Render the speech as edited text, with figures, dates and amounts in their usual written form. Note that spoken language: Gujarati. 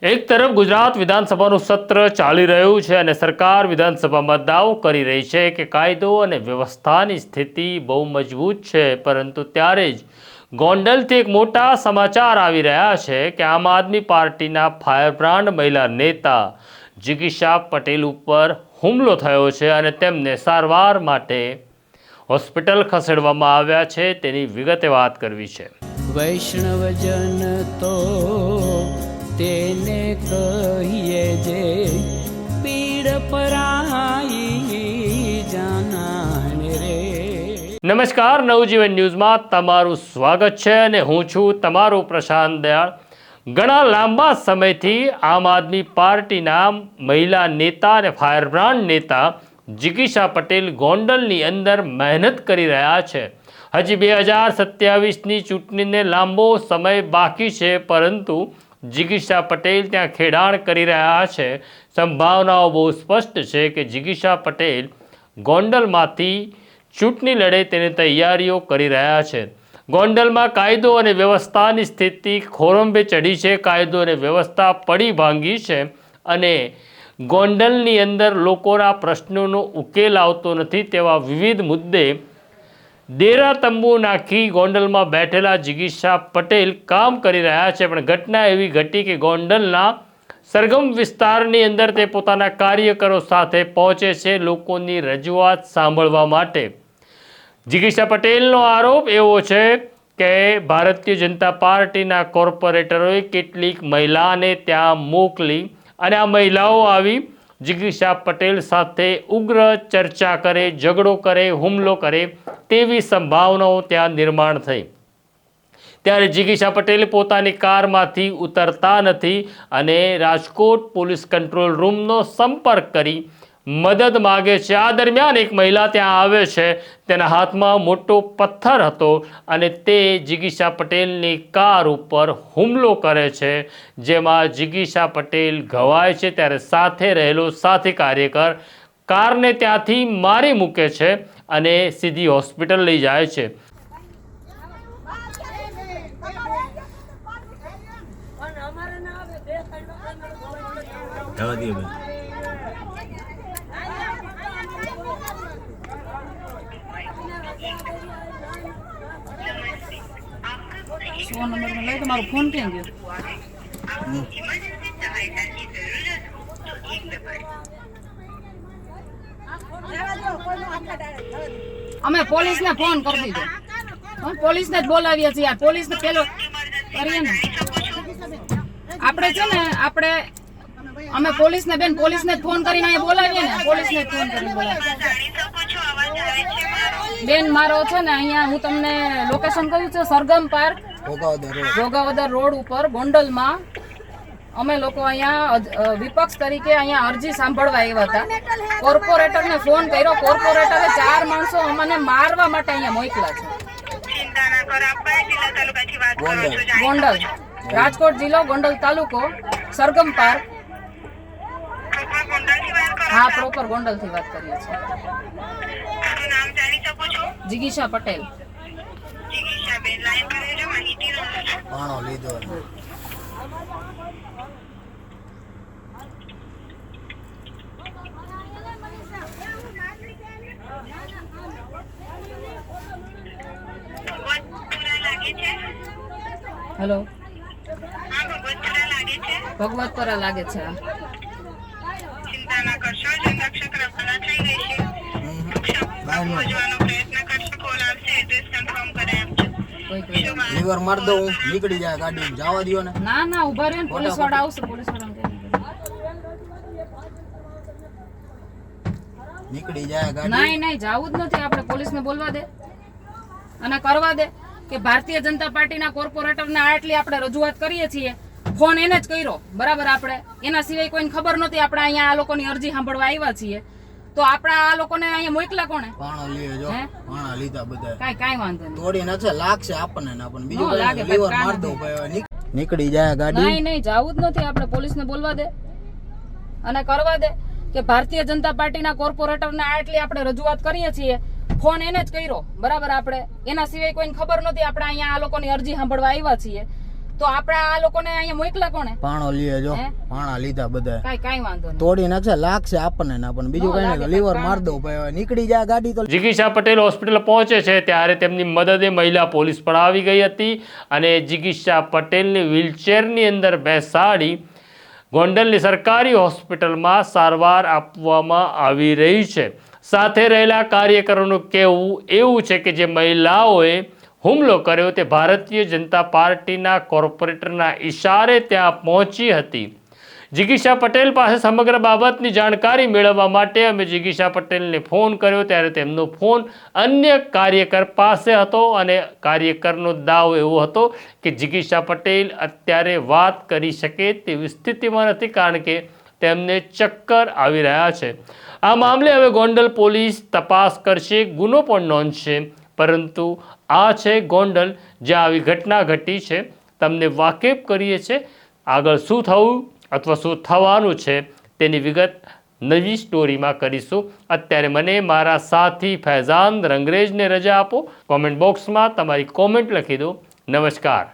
એક તરફ ગુજરાત વિધાનસભાનું સત્ર ચાલી રહ્યું છે અને સરકાર વિધાનસભામાં દાવો કરી રહી છે કે કાયદો અને વ્યવસ્થાની સ્થિતિ બહુ મજબૂત છે, પરંતુ ત્યારે જ ગોંડલથી એક મોટા સમાચાર આવી રહ્યા છે કે આમ આદમી પાર્ટીના ફાયરબ્રાન્ડ મહિલા નેતા જિગીશા પટેલ ઉપર હુમલો થયો છે અને તેમને સારવાર માટે હોસ્પિટલ ખસેડવામાં આવ્યા છે। તેની વિગતે વાત કરવી છે। વૈષ્ણવજન તો તેને કહીએ જે પીડ પરાઈ જાનાને રે। નમસ્કાર, નવજીવન ન્યૂઝમાં તમારું સ્વાગત છે અને હું છું તમારો પ્રશાંત દયાળ। ઘણા લાંબા સમયથી આમ આદમી પાર્ટીના મહિલા નેતા અને ફાયરબ્રાન્ડ નેતા જિગીશા પટેલ ગોંડલની અંદર મહેનત કરી રહ્યા છે। હજી 2027ની ચૂંટણીને લાંબો સમય બાકી છે, પરંતુ જિગીશા પટેલ ત્યાં ખેડાણ કરી રહ્યા છે। સંભાવનાઓ બહુ સ્પષ્ટ છે કે જિગીશા પટેલ ગોંડલમાંથી ચૂંટણી લડે તેની તૈયારીઓ કરી રહ્યા છે। ગોંડલમાં કાયદો અને વ્યવસ્થાની સ્થિતિ ખોરંભે ચડી છે। કાયદો અને વ્યવસ્થા પડી ભાંગી છે અને ગોંડલની અંદર લોકોના પ્રશ્નોનો ઉકેલ આવતો નથી। તેવા વિવિધ મુદ્દે ડેરા તંબુ નાખી ગોંડલમાં બેઠેલા જિગીશા પટેલ કામ કરી રહ્યા છે। પણ ઘટના એવી ઘટી કે ગોંડલના સરગમ વિસ્તારની અંદર તે પોતાના કાર્યકરો સાથે પહોંચે છે લોકોની રજૂઆત સાંભળવા માટે। જિગીશા પટેલનો આરોપ એવો છે કે ભારતીય જનતા પાર્ટીના કોર્પોરેટરોએ કેટલીક મહિલાને ત્યાં મોકલી અને આ મહિલાઓ આવી જિગીશા પટેલ સાથે ઉગ્ર ચર્ચા કરે, ઝઘડો કરે, હુમલો કરે તેવી સંભાવનાઓ ત્યાં નિર્માણ થઈ। ત્યારે જિગીશા પટેલ પોતાની કારમાંથી ઉતરતા નથી અને રાજકોટ પોલીસ કંટ્રોલ રૂમનો સંપર્ક કરી મદદ માગે છે। આ દરમિયાન એક મહિલા ત્યાં આવે છે, તેના હાથમાં મોટો પથ્થર હતો અને તે જિગીશા પટેલની કાર ઉપર હુમલો કરે છે, જેમાં જિગીશા પટેલ ઘવાય છે। ત્યારે સાથે રહેલો સાથી કાર્યકર કારને ત્યાંથી મારી મૂકે છે અને સીધી હોસ્પિટલ લઈ જાય છે। नंबर में लाइक मारो फोन क्यों गयो અમે પોલીસ ને ફોન કરી દીધો। પોલીસ ને જ બોલાવીએ છીએ। પોલીસ ને પેલો કરીએ ને આપણે છે ને આપણે અમે પોલીસ ને બેન પોલીસ ને ફોન કરીને અહીંયા બોલાવીએ ને પોલીસ ને ફોન કરીને બોલાવીએ। બેન મારો છે ને અહીંયા હું તમને લોકેશન કહ્યું છે સરગમ પાર્ક ભોગાવદર રોડ ઉપર ગોંડલમાં અમે લોકો અહીંયા વિપક્ષ તરીકે અહીંયા અરજી સાંભળવા આવ્યા હતા। કોર્પોરેટરને ફોન કર્યો, કોર્પોરેટરે 4 માણસો અમને મારવા માટે અહીંયા મોકલા છે। ગોંડલ, રાજકોટ જિલ્લો, ગોંડલ તાલુકો, સરગમ પાર્ક। હા, પ્રોપર ગોંડલ થી વાત કરીએ છીએ। જિગીશા પટેલ। પાણો લીધો હેલો, ભગવતપરા લાગે છે। ચિંતા ના કરશો, જનરક્ષક રફલા થઈ ગઈ છે। પહોંચવાનો પ્રયત્ન કરશો, કોલ આવશે, એડ્રેસ કન્ફર્મ કરે આપજો। લીવર માર દો, નીકળી જાય ગાડી, જવા દો ને। ના ના, ઉભા રહ્યો ને, પોલીસ વાળા આવશે। પોલીસ વાળા નીકળી જાય ગાડી। નહીં નહીં, જાવું જ નથી આપણે। પોલીસને બોલવા દે અને કરવા દે કે ભારતીય જનતા પાર્ટીના કોર્પોરેટરને આટલી આપણે રજૂઆત કરીએ છીએ। ફોન એને જ કર્યો, બરાબર। આપણે એના સિવાય કોઈને ખબર નહોતી। આપણે અહીંયા આ લોકોની અરજી સાંભળવા આવ્યા છીએ, તો આપણા આ લોકોને અહીંયા મોકલા કોણે? પાણો લેજો, પાણા લીધા બધા। કાઈ વાંધો નહીં, તોડી નથી લાગશે આપણને ને આપણને બીજું લાગે। લીવર માર દો, નીકળી જાય ગાડી। નહીં નહીં, જાવું જ નથી આપણે। પોલીસને બોલવા દે અને કરવા દે કે ભારતીય જનતા પાર્ટીના કોર્પોરેટરને આટલી આપણે રજૂઆત કરીએ છીએ। ફોન એને જ કર્યો, બરાબર। આપણે એના સિવાય કોઈને ખબર નહોતી। આપણે અહીંયા આ લોકોની અરજી સાંભળવા આવ્યા છીએ, તો આપણે આ લોકોને અહીંયા મોકલા કોને? પાણો લીએ જો હે? પાણા લીધા બધા કાઈ વાંધો નહીં. તોડી નાખશે લાગશે આપણને ના પણ બીજું કઈ નહીં લીવર માર દો ભાઈ નીકળી જાય ગાડી તો જિગીશા પટેલ હોસ્પિટલ પહોંચે છે ત્યારે તેમની મદદે મહિલા પોલીસ પણ આવી ગઈ હતી અને જિગીશા પટેલને વ્હીલચેરની અંદર બેસાડી ગોંડલની સરકારી હોસ્પિટલમાં સારવાર આપવામાં આવી રહી છે. સાથે રહેલા કાર્યકરોનું કહેવું એવું છે કે જે મહિલાઓએ હુમલો કર્યો તે ભારતીય જનતા પાર્ટીના કોર્પોરેટરના ઈશારે ત્યાં પહોંચી હતી. જિગીશા પટેલ પાસે સમગ્ર બાબતની જાણકારી મેળવવા માટે અમે જિગીશા પટેલને ફોન કર્યો ત્યારે તેમનો ફોન અન્ય કાર્યકર પાસે હતો અને કાર્યકરનો દાવો એવો હતો કે જિગીશા પટેલ અત્યારે વાત કરી શકે તેવી સ્થિતિમાં નથી કારણ કે તેમને ચક્કર આવી રહ્યા છે. આ મામલે હવે ગોંડલ પોલીસ તપાસ કરશે, ગુનો પણ નોંધશે. પરંતુ આ છે ગોંડલ જ્યાં આવી ઘટના ઘટી છે. તમને વાકેફ કરીએ છીએ આગળ શું થયું અથવા શું થવાનું છે તેની વિગત નવી સ્ટોરીમાં કરીશું. અત્યારે મને મારા સાથી ફૈઝાન રંગરેજને રજા આપો. કોમેન્ટ બોક્સમાં તમારી કોમેન્ટ લખી દો. નમસ્કાર.